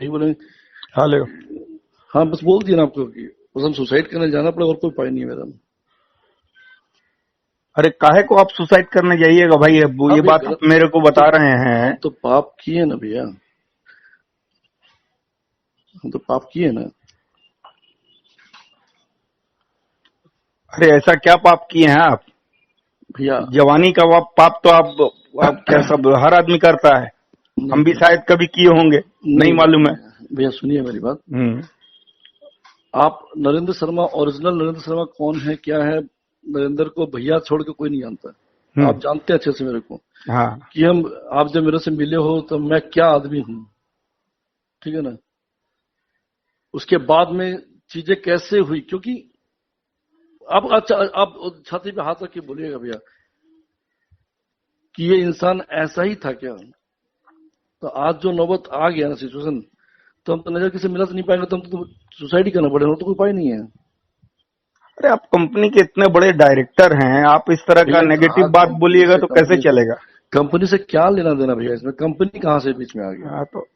नहीं बोले। हेलो। हाँ बस बोल दिया ना आपको कि बस हम सुसाइड करने जाना पड़ेगा, और कोई उपाय नहीं है मेरा। अरे काहे को आप सुसाइड करने जाइएगा भाई? अब हाँ ये भैया बात आप गलत। मेरे को हम तो बता रहे हैं। हम तो पाप किए ना भैया, हम तो पाप किए ना। अरे ऐसा क्या पाप किए हैं आप? भैया जवानी का पाप तो आप क्या सब हर आदमी करता है। नहीं हम भी भैया, शायद कभी किए होंगे, नहीं नहीं भैया, मालूम है। नहीं भैया, सुनिए मेरी बात। हम्म। आप नरेंद्र शर्मा, ओरिजिनल नरेंद्र शर्मा कौन है क्या है, नरेंद्र को भैया छोड़ के कोई नहीं जानता। हम्म। आप जानते हैं अच्छे से मेरे को हाँ। कि हम, आप जब मेरे से मिले हो तो मैं क्या आदमी हूँ, ठीक है ना। उसके बाद में चीजें कैसे हुई, क्योंकि आप अच्छा, आप छाती पे हाथ रख के बोलिएगा भैया कि ये इंसान ऐसा ही था क्या। तो आज जो नौबत आ गया ना सिचुएशन, तो हम तो नजर किसी मिला तो नहीं पाएंगे, तो हम तो सुसाइड ही करना पड़ेगा, तो कोई उपाय नहीं है। अरे आप कंपनी के इतने बड़े डायरेक्टर हैं, आप इस तरह का भैया नेगेटिव कहाँ बात बोलिएगा तो कैसे कंपनी से चलेगा? कंपनी से क्या लेना देना भैया, इसमें कंपनी कहाँ से बीच में आ गया, हाँ तो।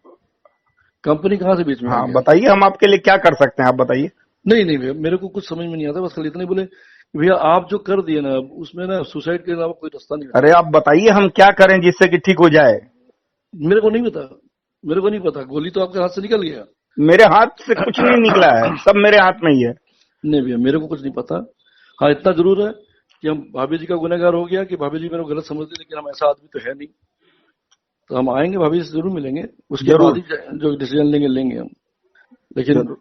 कंपनी कहाँ से बीच में आ हाँ गया। बताइए, हम आपके लिए क्या कर सकते हैं, आप बताइए। नहीं नहीं भैया, मेरे को कुछ समझ में नहीं आता, बस खाली इतना ही बोले कि भैया आप जो कर दिए ना, उसमें ना सुसाइड के अलावा कोई रास्ता नहीं बचा। अरे आप बताइए हम क्या करें जिससे कि ठीक हो जाए। मेरे को नहीं पता, मेरे को नहीं पता, गोली तो आपके हाथ से निकल गया। मेरे हाथ से कुछ नहीं निकला है, सब मेरे हाथ में ही है। नहीं भैया, मेरे को कुछ नहीं पता। हाँ इतना जरूर है कि हम भाभी जी का गुनहगार हो गया कि भाभी जी मेरे को गलत समझती, लेकिन हम ऐसा आदमी तो है नहीं। तो हम आएंगे, भाभी से जरूर मिलेंगे, उसके बाद जरूर। ही जो डिसीजन लेंगे लेंगे हम। लेकिन जरूर।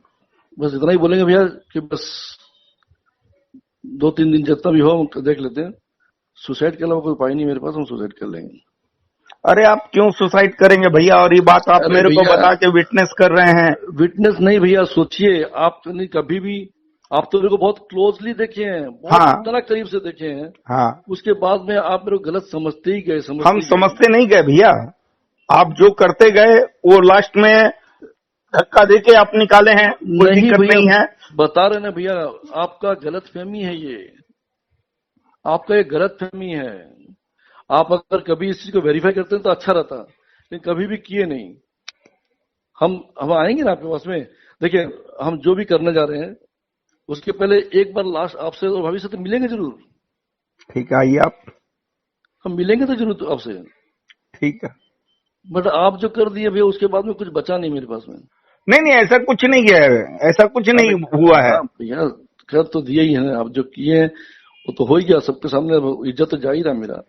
बस इतना ही बोलेंगे भैया कि बस 2-3 दिन जितना भी हो हम देख लेते हैं, सुसाइड के अलावा कोई उपाय नहीं मेरे पास, हम सुसाइड कर लेंगे। अरे आप क्यों सुसाइड करेंगे भैया? और ये बात आप अरे मेरे को भैया, बता के विटनेस कर रहे हैं। विटनेस नहीं भैया, सोचिए आप तो नहीं कभी भी, आप तो मेरे को बहुत क्लोजली देखे हैं, बहुत हाँ। इतना करीब से देखे हैं, हाँ। उसके बाद में आप मेरे को गलत समझते ही गए, हम समझते ही गए। समझते नहीं गए भैया, आप जो करते गए वो लास्ट में धक्का देके आप निकाले हैं, कोई नहीं दिक्कत भैया, नहीं है। बता रहे ना भैया, आपका गलत फहमी है ये, आपका ये गलत फहमी है। आप अगर कभी इस चीज को वेरीफाई करते हैं तो अच्छा रहता, लेकिन कभी भी किए नहीं। हम आएंगे ना आपके पास में, देखिए हम जो भी करने जा रहे हैं उसके पहले एक बार लास्ट आपसे और भाभी से तो मिलेंगे जरूर। ठीक है, आइए आप। हम मिलेंगे तो जरूर तो आपसे। ठीक है। बट आप जो कर दिए भैया, उसके बाद में कुछ बचा नहीं मेरे पास में। नहीं नहीं, ऐसा कुछ नहीं है, ऐसा कुछ नहीं अरे हुआ है। हाँ भैया, कर तो दिया ही है ना, आप जो किए हैं वो तो हो ही गया सबके सामने, इज्जत तो जा ही रहा मेरा।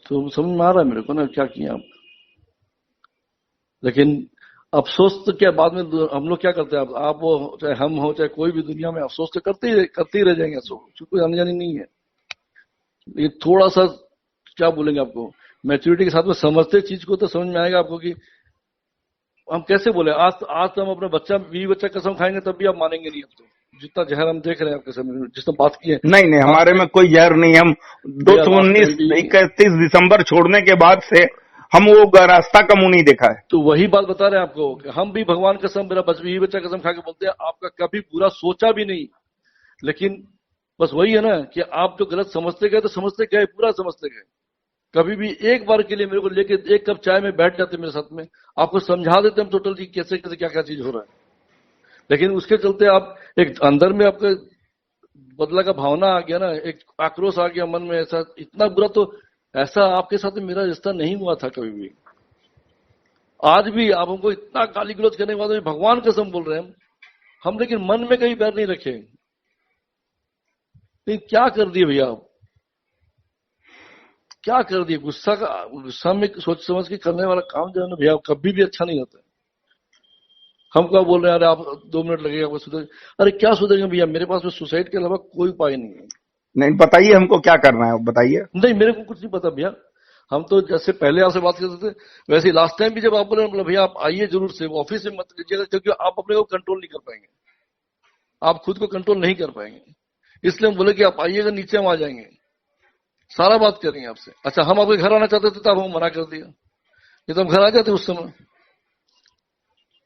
तो समझ में आ रहा है मेरे को ना क्या किया आप। लेकिन अफसोस तो क्या, बाद में हम लोग क्या करते हैं, आप वो चाहे हम हो चाहे कोई भी, दुनिया में अफसोस तो करते ही रह जाएंगे, अफसोस कोई आने जानी नहीं है। ये थोड़ा सा क्या बोलेंगे आपको, मैच्योरिटी के साथ में समझते चीज को तो समझ में आएगा आपको कि हम कैसे बोले। आज तो हम अपने बीवी बच्चा कसम खाएंगे तब भी आप मानेंगे नहीं। अब तो जितना जहर हम देख रहे हैं आपके सामने, जितना बात की है नहीं नहीं, लास्ट हमारे में टाइम, कोई जहर नहीं। हम भैया लास्ट टाइम 2019 भी, 31 दिसंबर छोड़ने के बाद से हम वो रास्ता का मुंह नहीं देखा है। तो वही बात बता रहे हैं आपको कि हम भी भगवान कसम, मेरा बीवी बच्चा कसम खा के बोलते हैं आपका कभी बुरा सोचा भी नहीं। लेकिन बस वही है ना कि आप जो गलत समझते गए तो समझते गए, पूरा समझते गए। कभी भी एक बार के लिए मेरे को लेके एक कप चाय में बैठ जाते मेरे साथ में, आपको समझा देते हम टोटल कि कैसे कैसे क्या क्या चीज हो रहा है। लेकिन उसके चलते आप एक अंदर में आपके बदला का भावना आ गया ना, एक आक्रोश आ गया मन में, ऐसा इतना बुरा। तो ऐसा आपके साथ मेरा रिश्ता नहीं हुआ था कभी भी। आज भी आप हमको इतना गाली गलौज करने के बाद भी भगवान कसम बोल रहे हैं हम, लेकिन मन में कहीं बैर नहीं रखे। लेकिन क्या कर दिए भैया आप, क्या कर दिए। गुस्सा में सोच समझ के करने वाला काम जो है ना भैया, कभी भी अच्छा नहीं होता। हम क्या बोल रहे हैं, अरे आप 2 मिनट लगेगा आपको सुधर, अरे क्या सुधरेंगे भैया, मेरे पास में सुसाइड के अलावा कोई उपाय नहीं है। नहीं बताइए हमको क्या करना है, बताइए। नहीं मेरे को कुछ नहीं पता भैया। हम तो जैसे पहले आपसे बात करते थे वैसे ही लास्ट टाइम भी जब आप बोले, मतलब भैया आप आइए जरूर से, ऑफिस में मत लीजिएगा, क्योंकि आप अपने को कंट्रोल नहीं कर पाएंगे, आप खुद को कंट्रोल नहीं कर पाएंगे। इसलिए हम बोले कि आप आइएगा, नीचे हम आ जाएंगे, सारा बात करेंगे आपसे। अच्छा हम आपके घर आना चाहते थे तो आप हमको मना कर दिया, नहीं तो हम घर आ जाते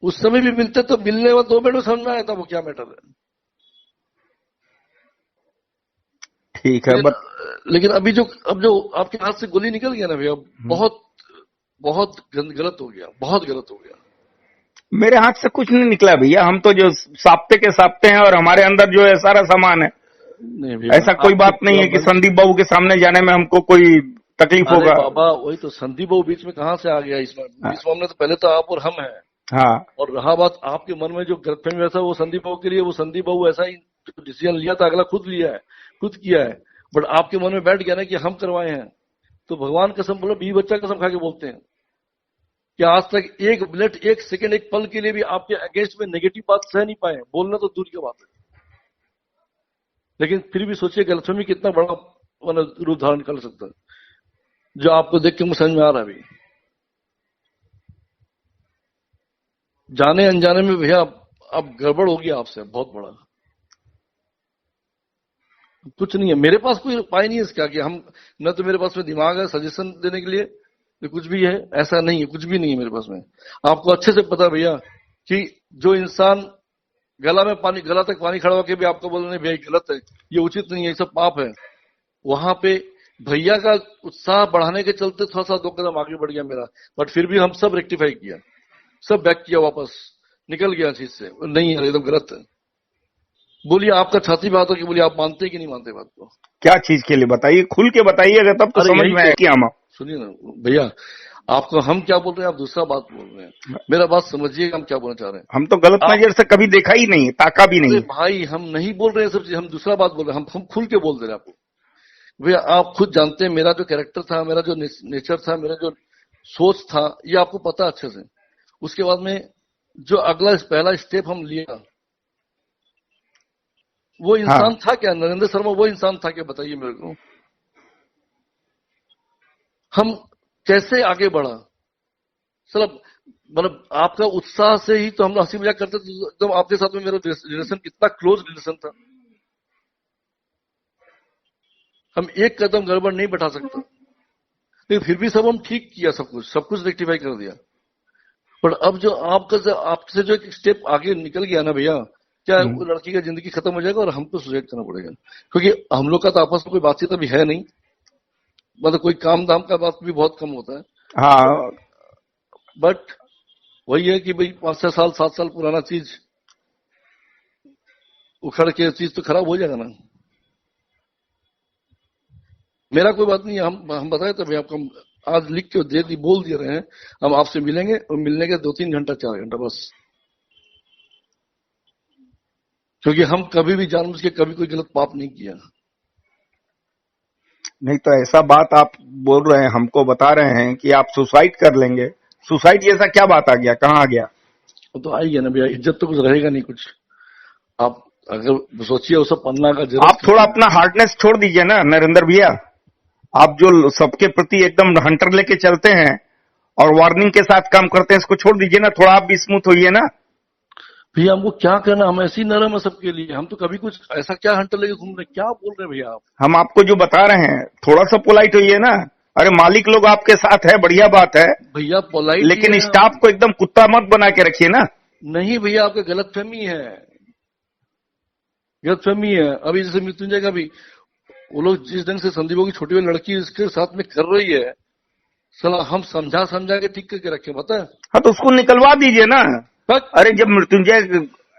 उस समय भी मिलते, तो मिलने के बाद 2 मिनट में समझ में आया था वो क्या मैटर है। ठीक है लेकिन अब जो आपके हाथ से गोली निकल गया ना भैया, बहुत बहुत गलत हो गया, बहुत गलत हो गया। मेरे हाथ से कुछ नहीं निकला भैया, हम तो जो साप्ते के साप्ते हैं और हमारे अंदर जो है सारा सामान है। नहीं भैया, ऐसा कोई बात नहीं है कि संदीप बाबू के सामने जाने में हमको कोई तकलीफ अरे होगा। बाबा, वही तो संदीप बाबू बीच में कहाँ से आ गया इस मामले? तो पहले तो आप और हम हैं। हाँ, और रहा बात आपके मन में जो गलतफहमी वैसा वो संदीप बाबू के लिए, वो संदीप बाबू ऐसा ही डिसीजन लिया था, अगला खुद लिया है, खुद किया है, बट आपके मन में बैठ गया ना कि हम करवाए हैं। तो भगवान कसम बोलो, बीवी बच्चा कसम खा के बोलते हैं कि आज तक एक मिनट, एक सेकंड, एक पल के लिए भी आपके अगेंस्ट में नेगेटिव बात सह नहीं पाए। बोलना तो दूर की बात है, लेकिन फिर भी सोचिए गलतफहमी कितना बड़ा रूप धारण कर सकता है, जो आपको देख के मुझे समझ में आ रहा है। अभी जाने अनजाने में भैया अब गड़बड़ होगी आपसे बहुत बड़ा। कुछ नहीं है मेरे पास, कोई उपाय नहीं है इसका कि हम, न तो मेरे पास में दिमाग है सजेशन देने के लिए, तो कुछ भी है ऐसा नहीं है, कुछ भी नहीं है मेरे पास में। आपको अच्छे से पता भैया कि जो इंसान गला तक पानी खड़ा होकर भी आपको बोलने भैया गलत है, ये उचित नहीं है, ये सब पाप है, वहां पे भैया का उत्साह बढ़ाने के चलते थोड़ा सा 2 कदम आगे बढ़ गया मेरा, बट फिर भी हम सब रेक्टिफाई किया, सब बैक किया, वापस निकल गया चीज से। नहीं यार, एकदम गलत है। बोलिए, आपका छाती बात हो कि बोलिए, आप मानते कि नहीं मानते बात को? क्या चीज के लिए बताइए, खुल के बताइएगा तब तो समझ में आए कि हम। सुनिए ना भैया, आपको हम क्या बोल रहे हैं, आप दूसरा बात बोल रहे हैं। मेरा बात समझिएगा, हम क्या बोलना चाह रहे हैं। हम तो गलत नजर से कभी देखा ही नहीं, ताका भी नहीं। भाई हम नहीं बोल रहे हैं सब चीज, हम दूसरा बात बोल रहे हैं, हम खुल के बोल दे रहे हैं आपको। भैया आप खुद जानते हैं मेरा जो कैरेक्टर था, मेरा जो नेचर था, मेरा जो सोच था, ये आपको पता अच्छे से। उसके बाद में जो अगला पहला स्टेप हम लिया, वो इंसान था क्या? नरेंद्र शर्मा वो इंसान था क्या? बताइए मेरे को। हम कैसे आगे बढ़ा? मतलब आपका उत्साह से ही तो हम हंसी मजाक करते थे, एकदम आपके साथ में मेरा रिलेशन कितना क्लोज रिलेशन था। हम एक कदम गड़बड़ नहीं बैठा सकते, लेकिन फिर भी सब हम ठीक किया, सब कुछ रेक्टिफाई कर दिया। पर अब जो आपसे जो एक स्टेप आगे निकल गया ना भैया, क्या वो लड़की का जिंदगी खत्म हो जाएगा और हमको सुसाइड करना पड़ेगा, क्योंकि हम लोग का तो आपस में कोई बातचीत अभी है नहीं, मतलब कोई काम धाम का बात भी बहुत कम होता है। हाँ, बट वही है कि भाई 5-6 साल 7 साल पुराना चीज उखड़ के चीज तो खराब हो जाएगा ना। मेरा कोई बात नहीं है, हम बताए तो भाई आपको आज लिख के बोल दे रहे हैं, हम आपसे मिलेंगे और मिलने के 2-3 घंटा 4 घंटा बस, क्योंकि हम कभी भी जानबूझ के कभी कोई गलत पाप नहीं किया। नहीं तो ऐसा बात आप बोल रहे हैं, हमको बता रहे हैं कि आप सुसाइड कर लेंगे। सुसाइड जैसा क्या बात आ गया, कहाँ आ गया? वो तो आई है ना भैया, इज्जत तो कुछ रहेगा नहीं कुछ। आप अगर सोचिए वो सब पन्ना का जरूर। आप थोड़ा अपना हार्डनेस छोड़ दीजिए ना नरेंद्र भैया। आप जो सबके प्रति एकदम हंटर लेके चलते हैं और वार्निंग के साथ काम करते हैं, इसको छोड़ दीजिए ना, थोड़ा आप भी स्मूथ होइए ना। भैया हमको क्या करना, हम ऐसे ही नरम है सबके लिए, हम तो कभी कुछ ऐसा क्या हंटर लेके घूम रहे, क्या बोल रहे हैं भैया आप? हम आपको जो बता रहे हैं थोड़ा सा पोलाइट होइए ना। अरे मालिक लोग आपके साथ है, बढ़िया बात है भैया, पोलाइट, लेकिन स्टाफ को एकदम कुत्ता मत बना के रखिए ना। नहीं भैया, आपका गलतफहमी है, गलतफहमी है। अभी जैसे मृत्युंजय का भी, वो लोग जिस ढंग से संदीपों की छोटी वाली लड़की इसके साथ में कर रही है, सला हम समझा के ठीक करके रखे, पता है। हाँ तो उसको निकलवा दीजिए ना। अरे जब मृत्युंजय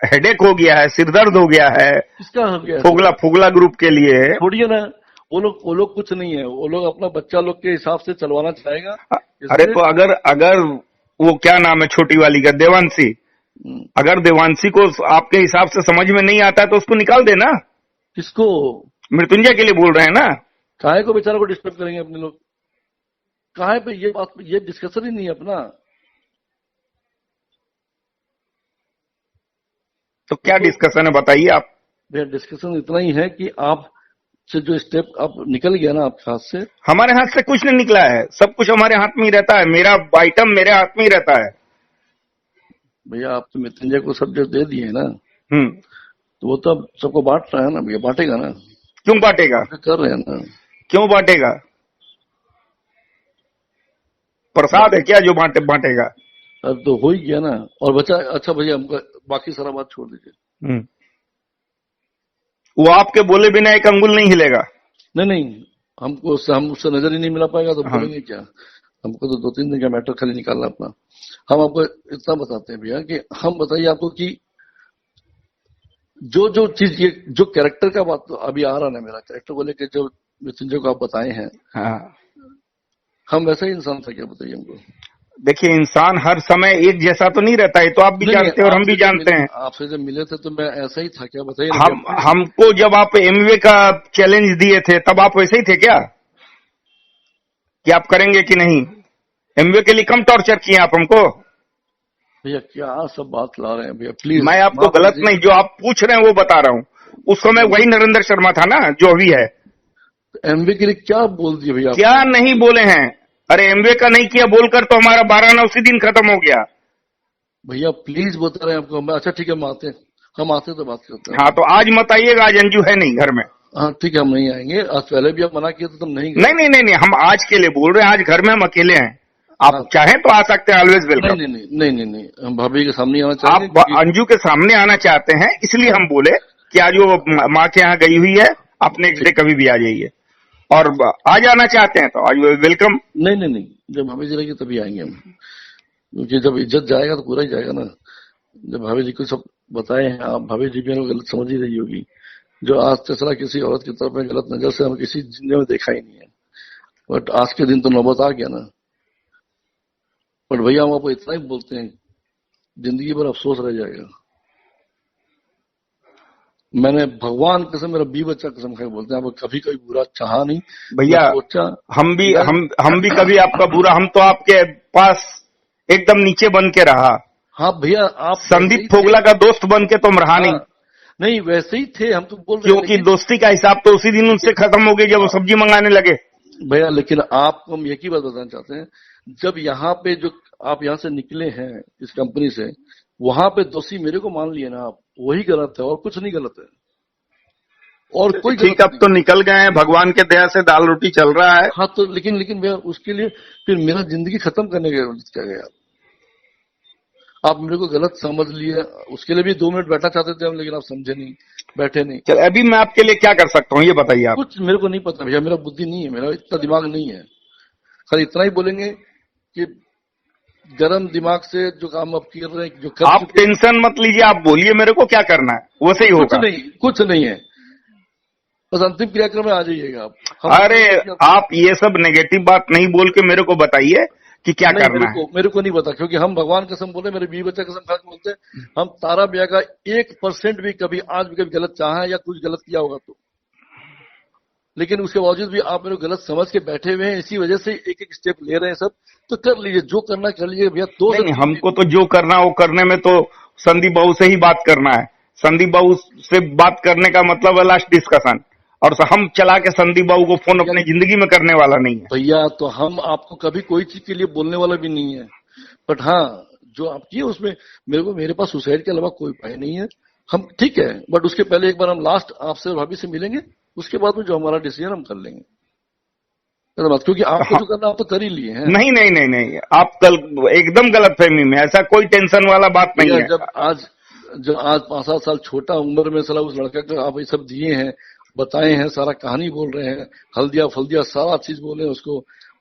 हेडेक हो गया है, सिरदर्द हो गया है, किसका हो गया? फोगला ग्रुप के लिए छोड़िए ना, वो लोग कुछ नहीं है, वो लोग अपना बच्चा लोग के हिसाब से चलवाना चाहेगा। अरे तो अगर वो क्या नाम है छोटी वाली का, देवांशी, अगर देवांशी को आपके हिसाब से समझ में नहीं आता है तो उसको निकाल देना। किसको? मृत्युंजय के लिए बोल रहे हैं ना। काहे को बेचारा को डिस्टर्ब करेंगे अपने लोग? काहे पे ये बात, ये डिस्कशन ही नहीं है अपना। तो क्या डिस्कशन है बताइए आप? भैया डिस्कशन इतना ही है कि आप से जो स्टेप आप निकल गया ना आपके हाथ से। हमारे हाथ से कुछ नहीं निकला है, सब कुछ हमारे हाथ में ही रहता है, मेरा आइटम मेरे हाथ में ही रहता है। भैया आप तो मृत्युंजय को सब जो दे दिए ना, तो वो तो अब सबको बांट रहा है ना भैया, बांटेगा ना। क्यों बांटेगा? कर रहे हैं ना। क्यों बांटेगा? प्रसाद है क्या जो बांटेगा? अब तो हो ही गया ना। और बचा, अच्छा भैया हमको बाकी सारा बात छोड़ दीजिए। वो आपके बोले बिना एक अंगुल नहीं हिलेगा। नहीं, हम उससे नजर ही नहीं मिला पाएगा तो बोलेंगे क्या? हमको तो 2-3 दिन का मैटर खाली निकालना अपना। हम आपको इतना बताते हैं भैया कि हम बताइए आपको कि जो जो चीज ये जो कैरेक्टर का बात तो अभी आ रहा ना, मेरा कैरेक्टर को लेकर जो मृत्युंजय को आप बताए हैं, हाँ हम वैसा ही इंसान था क्या, बताइए हमको। देखिए, इंसान हर समय एक जैसा तो नहीं रहता है, तो आप भी जानते हैं और हम भी जानते हैं। आपसे जब मिले थे तो मैं ऐसा ही था क्या, बताइए ना। हमको जब आप एमवे का चैलेंज दिए थे तब आप वैसे ही थे क्या, कि आप करेंगे कि नहीं? एमवे के लिए कम टॉर्चर किए आप हमको। भैया क्या सब बात ला रहे हैं भैया, प्लीज। मैं आपको गलत नहीं, जो आप पूछ रहे हैं वो बता रहा हूँ। उस समय वही नरेंद्र शर्मा था ना जो अभी है। एमवे के लिए क्या बोल दिए भैया? क्या नहीं बोले हैं? अरे एमवे का नहीं किया बोलकर तो हमारा 12 उसी दिन खत्म हो गया। भैया प्लीज बता रहे हैं आपको। अच्छा ठीक है, हम आते तो बात करते हैं। हाँ तो आज मत आइएगा, आज अंजू है नहीं घर में। हाँ ठीक है, हम नहीं आएंगे। आज पहले भी आप मना किए तो तुम नहीं गए। नहीं नहीं नहीं नहीं, हम आज के लिए बोल रहे हैं, आज घर में हम अकेले हैं। आप चाहें तो आ सकते हैं, ऑलवेज वेलकम। नहीं नहीं नहीं नहीं नहीं, हम भाभी के सामने आना चाहते हैं। आप अंजू के सामने आना चाहते हैं, इसलिए हम बोले कि आज वो माँ के यहाँ गई हुई है, आप नेक्स्ट डे कभी भी आ जाइए। और आज आना चाहते हैं तो आज वेलकम। नहीं नहीं नहीं, जब भाभी जी रहेगी तभी आएंगे हम, क्योंकि जब इज्जत जाएगा तो पूरा ही जाएगा ना। जब भाभी जी को सब बताए हैं, आप भाभी जी भी गलत समझ ही रही होगी। जो आज तक किसी औरत की तरफ में गलत नजर से हम किसी जिंदगी में देखा ही नहीं है, बट आज के दिन तो नौबत आ गया ना। बट भैया हम आपको इतना ही बोलते हैं, जिंदगी भर अफसोस रह जाएगा। मैंने भगवान कसम, मेरा बी बच्चा कसम खा के बोलते हैं, आपको कभी कोई बुरा चाहा नहीं भैया। सोचा हम भी कभी आपका बुरा, हम तो आपके पास एकदम नीचे बन के रहा। हाँ भैया, आप संदीप फोगला का दोस्त बन के तुम रहा नहीं। नहीं वैसे ही थे हम तो बोल रहे, क्योंकि दोस्ती का हिसाब तो उसी दिन उनसे खत्म हो गई जब वो सब्जी मंगाने लगे। भैया लेकिन आपको हम एक ही बात बताना चाहते हैं, जब यहाँ पे जो आप यहाँ से निकले हैं इस कंपनी से, वहां पे दोषी मेरे को मान लिए ना आप, वही गलत है और कुछ नहीं गलत है। और कोई ठीक, अब तो निकल गए हैं, भगवान के दया से दाल रोटी चल रहा है। हाँ तो लेकिन भैया उसके लिए फिर मेरा जिंदगी खत्म करने का क्या गया? आप मेरे को गलत समझ लिए, उसके लिए भी 2 मिनट बैठना चाहते थे हम, लेकिन आप समझे नहीं, बैठे नहीं। चल अभी मैं आपके लिए क्या कर सकता हूँ ये बताइए आप। कुछ मेरे को नहीं पता भैया, मेरा बुद्धि नहीं है, मेरा इतना दिमाग नहीं है। खाली इतना ही बोलेंगे कि गरम दिमाग से जो काम आप कर रहे हैं, जो कर आप टेंशन मत लीजिए, आप बोलिए मेरे को क्या करना है, वैसे ही होगा। कुछ नहीं है, बस अंतिम क्रियाक्रम में आ जाइएगा आप। अरे आप ये सब नेगेटिव बात नहीं बोल के मेरे को बताइए कि क्या करना है। मेरे को नहीं पता, क्योंकि हम भगवान कसम बोले, मेरे बीवी बच्चा कसम खा के बोलते हैं, हम तारा भैया का 1% भी कभी आज भी कभी गलत चाहा है या कुछ गलत किया होगा तो। लेकिन उसके बावजूद भी आप मेरे को गलत समझ के बैठे हुए हैं, इसी वजह से एक एक स्टेप ले रहे हैं सब। तो कर लीजिए, जो करना कर लीजिए भैया। नहीं, हमको तो जो करना वो करने में तो संदीप बाबू से ही बात करना है। संदीप बाबू से बात करने का मतलब है लास्ट डिस्कशन, और हम चला के संदीप बाबू को फोन अपनी जिंदगी में करने वाला नहीं है भैया। तो हम आपको कभी कोई चीज के लिए बोलने वाला भी नहीं है, बट हाँ जो आप किए उसमें मेरे पास सुसाइड के अलावा कोई उपाय नहीं है। हम ठीक है, बट उसके पहले एक बार हम लास्ट आपसे भाभी से मिलेंगे, उसके बाद में जो हमारा डिसीजन हम कर लेंगे, क्योंकि आपको जो करना आप तो कर ही लिए हैं। नहीं नहीं नहीं नहीं, आप कल एकदम गलत फहमी में, ऐसा कोई टेंशन वाला बात नहीं है। जब आज 5-7 साल छोटा उम्र में सला उस लड़का को आप ये सब दिए हैं, बताए हैं, सारा कहानी बोल रहे हैं, हल्दिया फल्दिया सारा चीज बोले उसको।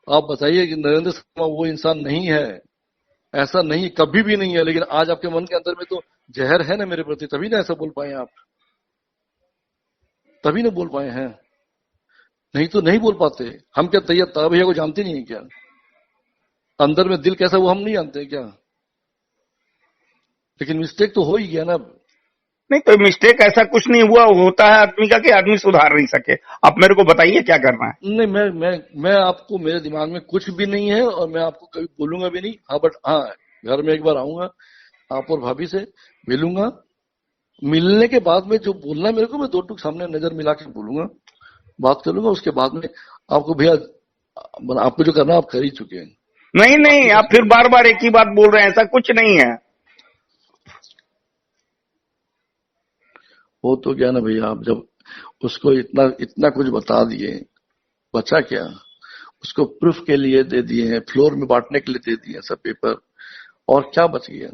आप बताइए कि नरेंद्र शर्मा वो इंसान नहीं है, ऐसा नहीं, कभी भी नहीं है। लेकिन आज आपके मन के अंदर में तो जहर है ना मेरे प्रति, तभी ना ऐसा बोल पाए आप, तभी ना बोल पाए हैं, नहीं तो नहीं बोल पाते। हम क्या तारा भैया को जानते नहीं है क्या? अंदर में दिल कैसा वो हम नहीं जानते क्या? लेकिन मिस्टेक तो हो ही गया ना। नहीं तो मिस्टेक ऐसा कुछ नहीं हुआ, होता है आदमी का कि आदमी सुधार नहीं सके। आप मेरे को बताइए क्या करना है। नहीं, मैं आपको, मेरे दिमाग में कुछ भी नहीं है और मैं आपको कभी बोलूंगा भी नहीं। हाँ बट हाँ, घर में एक बार आऊंगा, आप और भाभी से मिलूंगा, मिलने के बाद में जो बोलना मेरे को, मैं 2 टूक सामने नजर मिला के बोलूंगा, बात कर लूंगा। उसके बाद में आपको भैया, आपको जो करना आप कर ही चुके हैं। नहीं नहीं, आप फिर बार बार एक ही बात बोल रहे हैं, ऐसा कुछ नहीं है। वो तो क्या ना भैया, आप जब उसको इतना कुछ बता दिए, बचा क्या? उसको प्रूफ के लिए दे दिए हैं, फ्लोर में बांटने के लिए दे दिए सब पेपर, और क्या बच गया?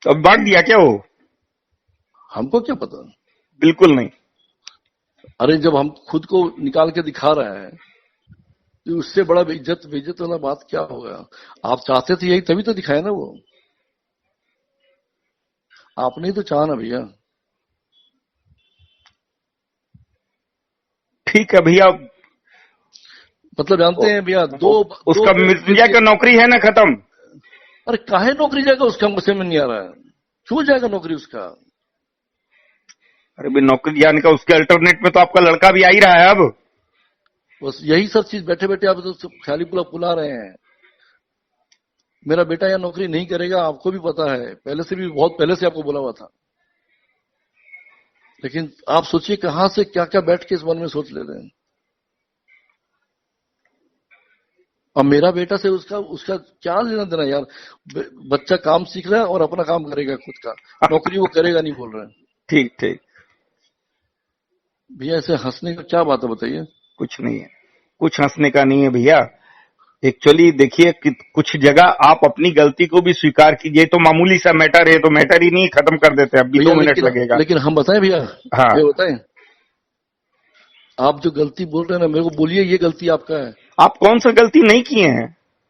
अब बांट दिया क्या वो? हमको क्या पता। बिल्कुल नहीं। अरे जब हम खुद को निकाल के दिखा रहे हैं, तो उससे बड़ा बेइज्जत बेइज्जत वाला बात क्या होगा? आप चाहते थे यही, तभी तो दिखाया ना वो। आपने ही तो चाहा ना भैया। ठीक है भैया, मतलब जानते हैं भैया, उसका मिर्जा का नौकरी है ना खत्म। अरे काहे नौकरी जाएगा उसका, मुझे में नहीं आ रहा है। क्यों जाएगा नौकरी उसका? अरे भाई नौकरी जाने का, उसके अल्टरनेट में तो आपका लड़का भी आ ही रहा है अब। बस यही सब चीज बैठे बैठे आप तो ख्याली पुला रहे हैं। मेरा बेटा यहाँ नौकरी नहीं करेगा, आपको भी पता है, पहले से भी, बहुत पहले से आपको बोला हुआ था। लेकिन आप सोचिए कहां से क्या क्या बैठ के इस मन में सोच ले रहे हैं। अब मेरा बेटा से उसका उसका क्या लेना देना यार। बच्चा काम सीख रहा है और अपना काम करेगा खुद का, नौकरी वो करेगा नहीं बोल रहे हैं। ठीक ठीक भैया ऐसे हंसने का क्या बात है बताइए? कुछ नहीं है, कुछ हंसने का नहीं है भैया। एक्चुअली देखिए कि कुछ जगह आप अपनी गलती को भी स्वीकार कीजिए, तो मामूली सा मैटर है, तो मैटर ही नहीं, खत्म कर देते हैं, अभी 2 मिनट लगेगा। लेकिन हम बताएं भैया, हाँ ये बताएं, आप जो गलती बोल रहे हैं ना, मेरे को बोलिए ये गलती आपका है। आप कौन सा गलती नहीं किए हैं?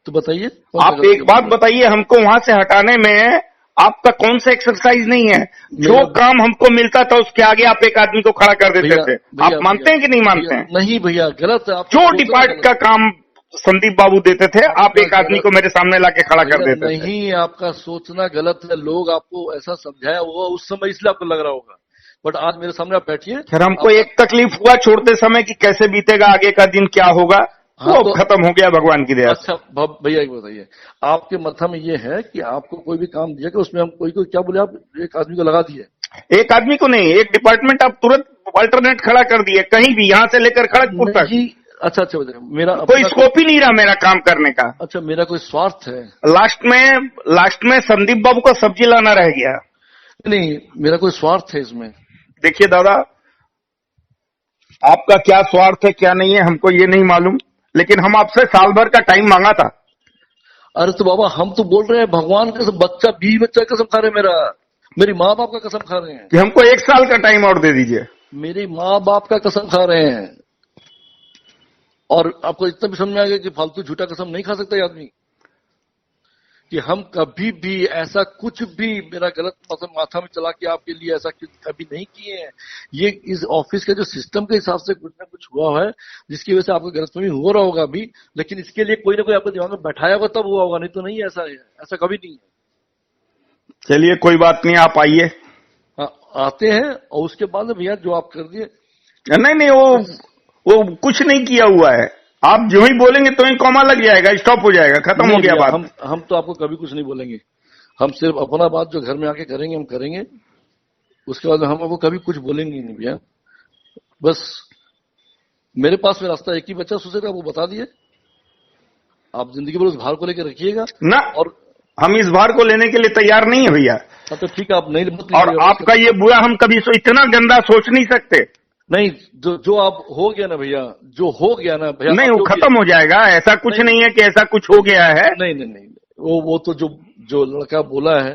तो बताइए आप एक बात बताइए, हमको वहां से हटाने में आपका कौन सा एक्सरसाइज नहीं है? जो काम हमको मिलता था उसके आगे आप एक आदमी को खड़ा कर देते थे। आप मानते हैं कि नहीं मानते हैं? नहीं भैया, गलत है। जो डिपार्ट का काम संदीप बाबू देते थे, आप एक आदमी को मेरे सामने लाके खड़ा कर देते थे। नहीं, आपका सोचना गलत है। लोग आपको ऐसा समझाया होगा उस समय, इसलिए आपको लग रहा होगा। बट आज मेरे सामने आप बैठिए। फिर हमको एक तकलीफ हुआ छोड़ते समय कि कैसे बीतेगा आगे का दिन, क्या होगा। हाँ, वो खत्म हो गया भगवान की दया से। अच्छा भैया एक बताइए, आपके मथा में ये है कि आपको कोई भी काम दिया कि उसमें हम कोई क्या बोले, आप एक आदमी को लगा दिए? एक आदमी को नहीं, एक डिपार्टमेंट आप तुरंत अल्टरनेट खड़ा कर दिए, कहीं भी, यहाँ से लेकर खड़गपुर तक। अच्छा मेरा कोई स्कोप ही नहीं रहा मेरा काम करने का। अच्छा, मेरा कोई स्वार्थ है? लास्ट में संदीप बाबू का सब्जी लाना रह गया। नहीं, मेरा कोई स्वार्थ है इसमें? देखिए दादा, आपका क्या स्वार्थ है क्या नहीं है हमको ये नहीं मालूम, लेकिन हम आपसे साल भर का टाइम मांगा था। अरे तो बाबा, हम तो बोल रहे हैं भगवान का बच्चा, 20 बच्चा कसम खा रहे हैं, मेरी माँ बाप का कसम खा रहे हैं कि हमको 1 साल का टाइम और दे दीजिए। मेरी माँ बाप का कसम खा रहे हैं। और आपको इतना भी समझ में आ गया कि फालतू झूठा कसम नहीं खा सकता आदमी, कि हम कभी भी ऐसा कुछ भी मेरा गलत मतलब माथा में चला के आपके लिए ऐसा कभी नहीं किए हैं। ये इस ऑफिस के जो सिस्टम के हिसाब से कुछ ना कुछ हुआ है, जिसकी वजह से आपको गलतफहमी हो रहा होगा अभी, लेकिन इसके लिए कोई ना कोई आपके दिमाग में बैठाया होगा तब हुआ होगा, नहीं तो नहीं। ऐसा कभी नहीं है। चलिए कोई बात नहीं, आप आइए। हाँ, आते हैं। और उसके बाद भैया जो आप कर दिए, नहीं, वो कुछ नहीं किया हुआ है। आप जो ही बोलेंगे तो ही कॉमा लग जाएगा, स्टॉप हो जाएगा, खत्म हो गया बात। हम तो आपको कभी कुछ नहीं बोलेंगे। हम सिर्फ अपना बात जो घर में आके करेंगे हम करेंगे, उसके बाद हम आपको कभी कुछ बोलेंगे नहीं भैया। बस मेरे पास में रास्ता एक ही बच्चा सोचेगा, वो बता दिए। आप जिंदगी भर उस भार को लेकर रखिएगा ना, और हम इस भार को लेने के लिए तैयार नहीं है भैया। तो ठीक है, आप नहीं मत। और आपका ये बुरा हम कभी इतना गंदा सोच नहीं सकते। नहीं, जो आप हो गया ना भैया, जो हो गया ना भैया, नहीं वो खत्म हो जाएगा। ऐसा कुछ नहीं है कि ऐसा कुछ हो गया है। नहीं, वो तो जो लड़का बोला है,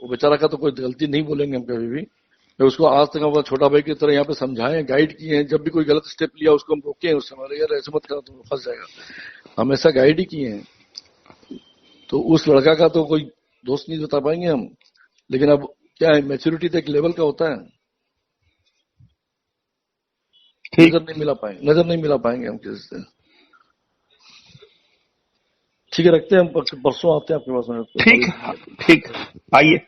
वो बेचारा का तो कोई गलती नहीं बोलेंगे हम कभी भी। तो उसको आज तक हम छोटा भाई की तरह यहाँ पे समझाएं, गाइड किए हैं। जब भी कोई गलत स्टेप लिया उसको हम रोके हैं, उससे हमारे यार ऐसे मत करा तो फंस जाएगा, हमेशा गाइड ही किए हैं। तो उस लड़का का तो कोई दोस्त नहीं बता पाएंगे हम। लेकिन अब क्या है, मैच्योरिटी तो एक लेवल का होता है। नजर नहीं मिला पाएंगे हम किसी से। ठीक है, रखते हैं हम, परसों आते हैं आपके पास में। ठीक, आइए।